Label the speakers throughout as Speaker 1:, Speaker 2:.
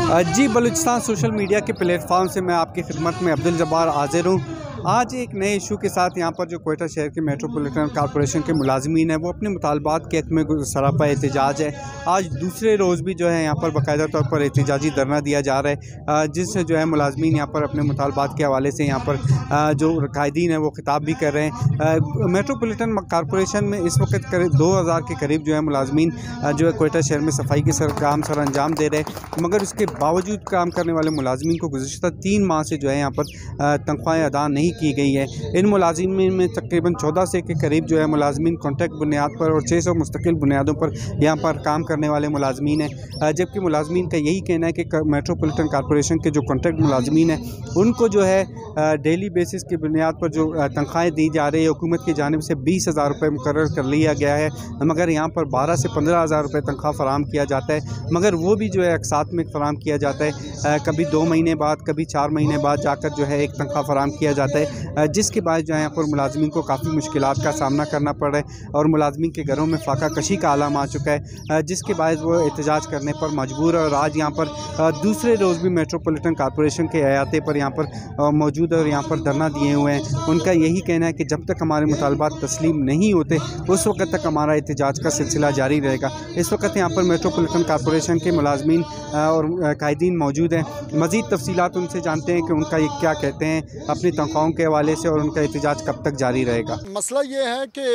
Speaker 1: जी Balochistan social media के platform से मैं आपकी खिदमत में अब्दुल जब्बार हाजिर हूँ। आज एक नए इशू के साथ यहाँ पर जो क्वेटा शहर के मेट्रोपॉलिटन कॉरपोरेशन के मुलाजमीन हैं वो अपने मुतालबात के हक़ में सरापा एहतजाज है। आज दूसरे रोज़ भी जो है यहाँ पर बाकायदा तौर पर एहतजाजी धरना दिया जा रहा है, जिससे जो है मुलाजमीन यहाँ पर अपने मुतालबात के हवाले से यहाँ पर जो कायदीन है वो खिताब भी कर रहे हैं। मेट्रोपॉलिटन कॉरपोरेशन में इस वक्त करीब 2000 के करीब जो है मुलाजमीन जो है क्वेटा शहर में सफाई के काम सर अंजाम दे रहे हैं, मगर उसके बावजूद काम करने वाले मुलाजमीन को गुज़श्ता 3 माह से जो है यहाँ पर तनख्वाहें अदा नहीं की गई है। इन मुलाजिमीन में तकरीबन 1400 के करीब जो है मुलाजमीन कॉन्ट्रैक्ट बुनियाद पर और 600 मुस्तकिल बुनियादों पर यहाँ पर काम करने वाले मुलाजमीन हैं, जबकि मुलाजमीन का यही कहना है कि मेट्रोपॉलिटन कॉरपोरेशन के जो कॉन्ट्रैक्ट मुलाजमीन हैं उनको जो है डेली बेसिस की बुनियाद पर जो तनख्वाहें दी जा रही है हुकूमत की जानिब से 20,000 रुपये मुकर्रर कर लिया गया है, मगर यहाँ पर 12 से 15,000 रुपये तनख्वाह फराम किया जाता है, मगर वो भी जो है अकसात में फराम किया जाता है। कभी 2 महीने बाद, कभी 4 महीने बाद जाकर जो है एक तनख्वाह फराम किया जाता है, जिसके बाद जो है यहाँ पर मुलाजमीन को काफ़ी मुश्किलात का सामना करना पड़ रहा है और मुलाजमीन के घरों में फाका कशी का आलम आ चुका है, जिसके बाद वो एहतजाज करने पर मजबूर है। और आज यहाँ पर दूसरे रोज़ भी मेट्रोपॉलिटन कॉरपोरेशन के अहाते पर यहाँ पर मौजूद और यहाँ पर धरना दिए हुए हैं। उनका यही कहना है कि जब तक हमारे मुतालबात तस्लीम नहीं होते उस वक्त तक हमारा एहतजाज का सिलसिला जारी रहेगा। इस वक्त यहाँ पर मेट्रोपॉलिटन कॉरपोरेशन के मुलाजमीन और कायदीन मौजूद हैं। मज़ीद तफसीलात उनसे जानते हैं कि उनका ये क्या कहते हैं अपनी तनख्वाहों के हवाले से और उनका एहतजाज कब तक जारी रहेगा।
Speaker 2: मसला ये है कि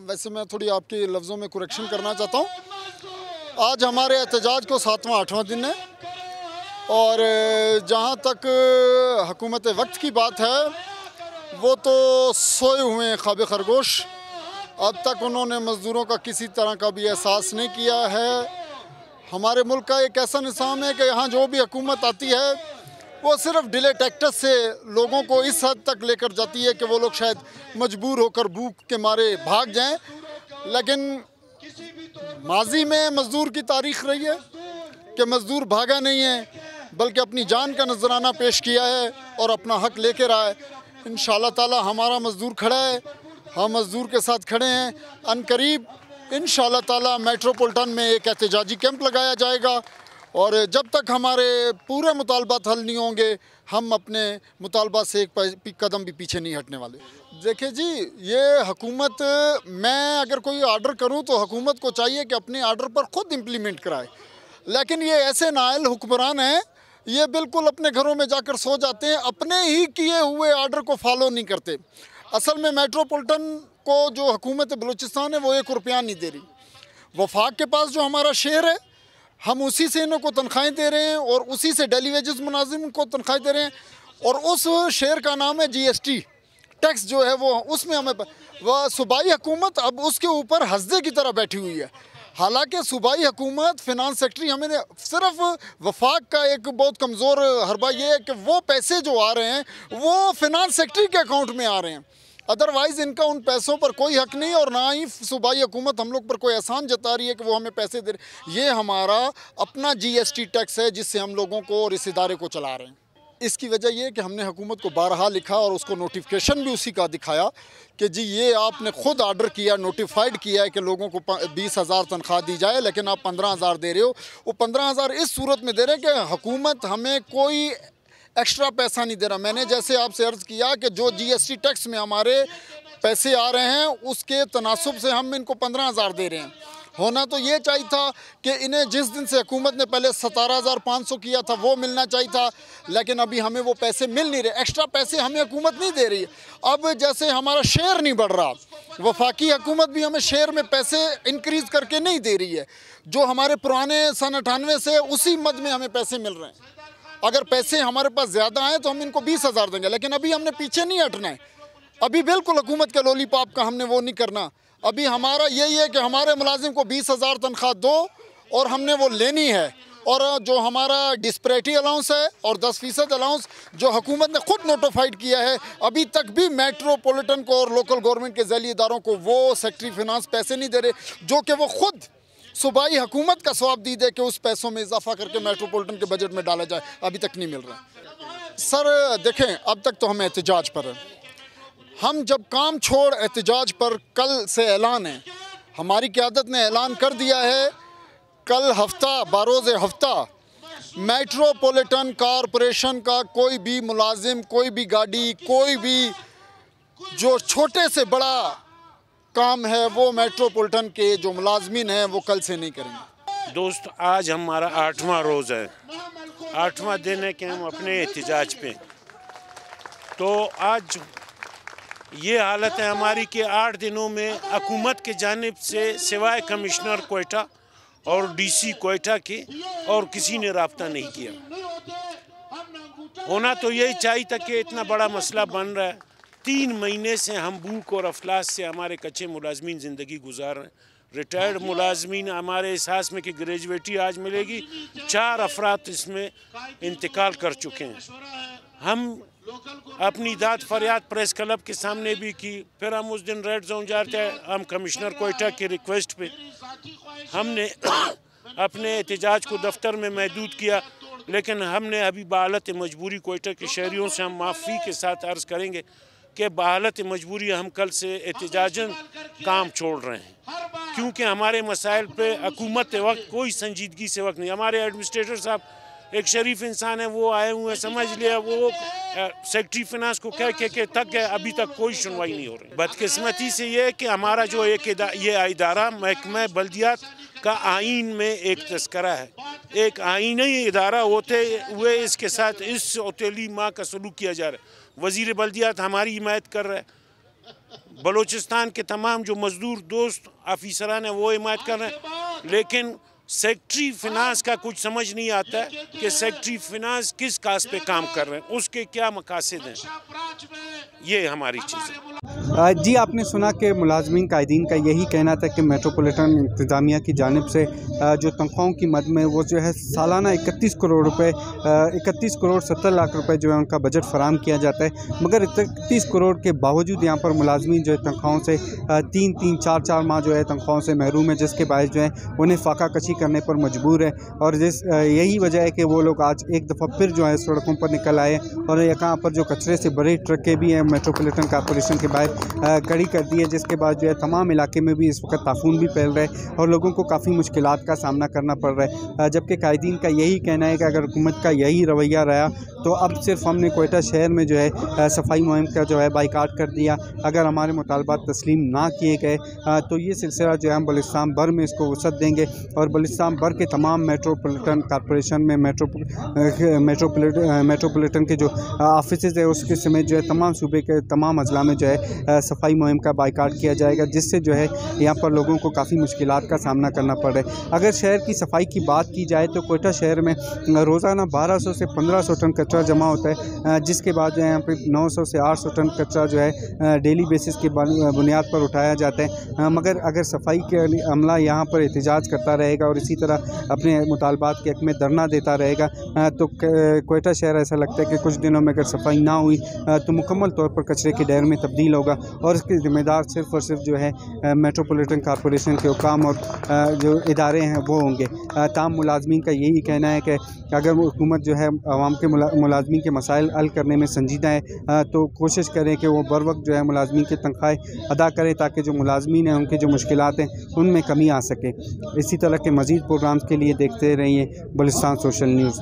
Speaker 2: वैसे मैं थोड़ी आपके लफ्ज़ों में कुरेक्शन करना चाहता हूँ। आज हमारे एहतजाज को 7वां-8वां दिन है और जहाँ तक हुकूमत वक्त की बात है वो तो सोए हुए हैं ख्वाब खरगोश। अब तक उन्होंने मज़दूरों का किसी तरह का भी एहसास नहीं किया है। हमारे मुल्क का एक ऐसा निज़ाम है कि यहाँ जो भी हुकूमत आती है वो सिर्फ डिले टैक्टिस से लोगों को इस हद तक लेकर जाती है कि वो लोग शायद मजबूर होकर भूख के मारे भाग जाएं। लेकिन माजी में मज़दूर की तारीख़ रही है कि मज़दूर भागा नहीं है बल्कि अपनी जान का नजराना पेश किया है और अपना हक लेकर आए। इंशाअल्लाह ताला हमारा मज़दूर खड़ा है, हम मज़दूर के साथ खड़े हैं। अनकरीब इंशाअल्लाह ताला मेट्रोपॉलिटन में एक एहतजाजी कैंप लगाया जाएगा और जब तक हमारे पूरे मुतालबात हल नहीं होंगे हम अपने मुतालबात से एक कदम भी पीछे नहीं हटने वाले। देखिए जी, ये हुकूमत, मैं अगर कोई आर्डर करूं तो हुकूमत को चाहिए कि अपने आर्डर पर ख़ुद इम्प्लीमेंट कराए, लेकिन ये ऐसे नाअहल हुक्मरान हैं, ये बिल्कुल अपने घरों में जाकर सो जाते हैं, अपने ही किए हुए आर्डर को फॉलो नहीं करते। असल में मेट्रोपॉलिटन को जो हुकूमत बलूचिस्तान है वो 1 रुपया नहीं दे रही। वफाक के पास जो हमारा शेयर है हम उसी से इनको तनख्वाहें दे रहे हैं और उसी से डेली वेजेस मुलाजिम को तनख्वाहें दे रहे हैं और उस शेयर का नाम है GST टैक्स जो है वो, उसमें हमें वह सूबाई हुकूमत अब उसके ऊपर हस्दे की तरह बैठी हुई है। हालांकि सूबाई हुकूमत फिनांस सेक्रेटरी हमें सिर्फ वफाक का एक बहुत कमज़ोर हरबा ये है कि वो पैसे जो आ रहे हैं वो फिनांस सेक्रेटरी के अकाउंट में आ रहे हैं, अदरवाइज़ इनका उन पैसों पर कोई हक नहीं और ना ही सूबाई हुकूमत हम लोग पर कोई एहसान जता रही है कि वो हमें पैसे दे रहे। ये हमारा अपना GST टैक्स है जिससे हम लोगों को और इस इदारे को चला रहे हैं। इसकी वजह ये है कि हमने हुकूमत को बारहा लिखा और उसको नोटिफिकेशन भी उसी का दिखाया कि जी ये आपने ख़ुद आर्डर किया, नोटिफाइड किया है कि लोगों को 20,000 तनख्वाह दी जाए, लेकिन आप 15,000 दे रहे हो। वो 15,000 इस सूरत में दे रहे हैं कि हुकूमत हमें कोई एक्स्ट्रा पैसा नहीं दे रहा। मैंने जैसे आपसे अर्ज़ किया कि जो GST टैक्स में हमारे पैसे आ रहे हैं उसके तनासुब से हम इनको 15,000 दे रहे हैं। होना तो ये चाहिए था कि इन्हें जिस दिन से हुकूमत ने पहले 17,500 किया था वो मिलना चाहिए था, लेकिन अभी हमें वो पैसे मिल नहीं रहे। एक्स्ट्रा पैसे हमें हुकूमत नहीं दे रही है। अब जैसे हमारा शेयर नहीं बढ़ रहा, वफाकी हुकूमत भी हमें शेयर में पैसे इंक्रीज़ करके नहीं दे रही है। जो हमारे पुराने सन 98 से उसी मद में हमें पैसे मिल रहे हैं। अगर पैसे हमारे पास ज़्यादा हैं तो हम इनको 20,000 देंगे, लेकिन अभी हमने पीछे नहीं हटना है। अभी बिल्कुल हुकूमत के लॉलीपॉप का हमने वो नहीं करना। अभी हमारा यही है कि हमारे मुलाजिम को 20,000 तनख्वाह दो और हमने वो लेनी है। और जो हमारा डिस्पैरिटी अलाउंस है और 10% अलाउंस जो हुकूमत ने ख़ुद नोटिफाइड किया है, अभी तक भी मेट्रोपॉलिटन को और लोकल गवर्नमेंट के ज़ैली इदारों को वो सेक्रेटरी फिनांस पैसे नहीं दे रहे, जो कि वो ख़ुद सूबाई हुकूमत का सवाब दी दे कि उस पैसों में इजाफा करके मेट्रोपॉलिटन के बजट में डाला जाए, अभी तक नहीं मिल रहा। सर देखें, अब तक तो हम एहतजाज पर हैं। हम जब काम छोड़ एहतजाज पर कल से ऐलान है, हमारी क़यादत ने ऐलान कर दिया है कल हफ्ता बरोज़ हफ्ता मेट्रोपॉलिटन कॉरपोरेशन का कोई भी मुलाजिम, कोई भी गाड़ी, कोई भी जो छोटे से बड़ा काम है वो मेट्रोपॉलिटन के जो मुलाजमीन हैं वो कल से नहीं करेंगे।
Speaker 3: दोस्त, आज हमारा 8वां रोज़ है, 8वां दिन है कि हम अपने एहतजाज पे। तो आज ये हालत है हमारी कि 8 दिनों में हुकूमत की जानिब से सिवाय कमिश्नर कोयटा और डीसी कोयटा के और किसी ने राब्ता नहीं किया। होना तो यही चाहिए था कि इतना बड़ा मसला बन रहा है। 3 महीने से हम भूख और अफलास से हमारे कच्चे मुलाजमीन ज़िंदगी गुजार रहे हैं। रिटायर्ड मुलाजमीन हमारे एहसास में कि ग्रेजुएटी आज मिलेगी, 4 अफराद इसमें इंतकाल कर चुके हैं। हम अपनी दाद फरियाद प्रेस क्लब के सामने भी की, फिर हम उस दिन रेड जोन जाते हैं। हम कमिश्नर कोयटा की रिक्वेस्ट पे हमने अपने एहतजाज को दफ्तर में महदूद किया, लेकिन हमने अभी बहालत मजबूरी कोयटा के शहरियों से हम माफ़ी के साथ अर्ज़ करेंगे कि बहालत मजबूरी हम कल से एहतजाजन काम छोड़ रहे हैं, क्योंकि हमारे मसाइल पे हुकूमत वक्त कोई संजीदगी से वक्त नहीं। हमारे एडमिनिस्ट्रेटर साहब एक शरीफ इंसान है, वो आए हुए हैं, समझ लिया, वो सेक्रेटरी फिनांस को कह के थक गए, अभी तक कोई सुनवाई नहीं हो रही। बदकिस्मती से ये है कि हमारा जो ये इदारा महकमा बल्दियात का आइन में एक तस्करा है, एक आइनी इदारा होते हुए इसके साथ इस औतेली माँ का सलूक किया जा रहा है। वज़ीर बल्दियात हमारी हिमायत कर रहा है, बलूचिस्तान के तमाम जो मजदूर दोस्त ऑफिसरान हैं वो हिमायत कर रहे हैं, लेकिन सेक्रेटरी फिनांस का कुछ समझ नहीं आता है कि सेक्रेटरी फिनांस किस काज पे काम कर रहे हैं, उसके क्या मकासद हैं। ये हमारी चीज़ है।
Speaker 1: जी, आपने सुना कि मुलाजमीन कायदीन का यही कहना था कि मेट्रोपॉलिटन इंतज़ामिया की जानिब से जो तनख्वाहों की मद में वो जो है सालाना 31 करोड़ रुपए 31 करोड़ 70 लाख रुपए जो है उनका बजट फराम किया जाता है। मगर 31 करोड़ के बावजूद यहाँ पर मुलाजमीन जो है तनख्वाहों से 3-3, 4-4 माह जो है तनख्वाहों से महरूम है, जिसके बायस जो है उन्हें फाका कशी करने पर मजबूर है। और यही वजह है कि वो लोग आज एक दफ़ा फिर जो है सड़कों पर निकल आए और यहाँ पर जो कचरे से बड़े ट्रकें भी हैं मेट्रोपॉलिटन कॉरपोरेशन के बाहर खड़ी कर दी है, जिसके बाद जो है तमाम इलाके में भी इस वक्त ताफून भी फैल रहा है और लोगों को काफ़ी मुश्किलात का सामना करना पड़ रहा है। जबकि कायदीन का यही कहना है कि अगर हुकूमत का यही रवैया रहा तो अब सिर्फ हमने कोयटा शहर में जो है सफाई मुहिम का जो है बाइकाट कर दिया। अगर हमारे मुतालबात तस्लीम ना किए गए तो ये सिलसिला जो है हम बलूचिस्तान भर में इसको वसअत देंगे और बलूचिस्तान भर के तमाम मेट्रोपॉलिटन कॉरपोरेशन में मेट्रोपॉलिटन के जो ऑफिसेज़ है उसके समेत जो है तमाम सूबे के तमाम अजला में जो है सफाई मुहिम का बाइकाट किया जाएगा, जिससे जो है यहाँ पर लोगों को काफ़ी मुश्किलात का सामना करना पड़ रहा है। अगर शहर की सफाई की बात की जाए तो कोयटा शहर में रोज़ाना 1200 से 1500 टन कचरा जमा होता है, जिसके बाद जो है यहाँ पर 900 से 800 टन कचरा जो है डेली बेसिस की बुनियाद पर उठाया जाता है। मगर अगर सफाई के अमला यहाँ पर एहतजाज करता रहेगा और इसी तरह अपने मुतालबात के हक़ में धरना देता रहेगा तो कोयटा शहर ऐसा लगता है कि कुछ दिनों में अगर सफाई ना हुई तो मुकम्मल तौर पर कचरे के ढेर में तब्दील होगा और इसके ज़िम्मेदार सिर्फ़ और सिर्फ जो है मेट्रोपॉलिटन कॉरपोरेशन के हुकाम और जो इदारे हैं वो होंगे। ताम मुलाजमीन का यही कहना है कि अगर हुकूमत जो है आवाम के मुलाजमीन के मसाइल हल करने में संजीदा है तो कोशिश करें कि वो बर वक्त जो है मुलाजमीन की तनख्वाहें अदा करें ताकि जो मुलाजमीन हैं उनकी जो मुश्किलात हैं उनमें कमी आ सके। इसी तरह के मज़ीद प्रोग्राम्स के लिए देखते रहिए बलूचिस्तान सोशल न्यूज़।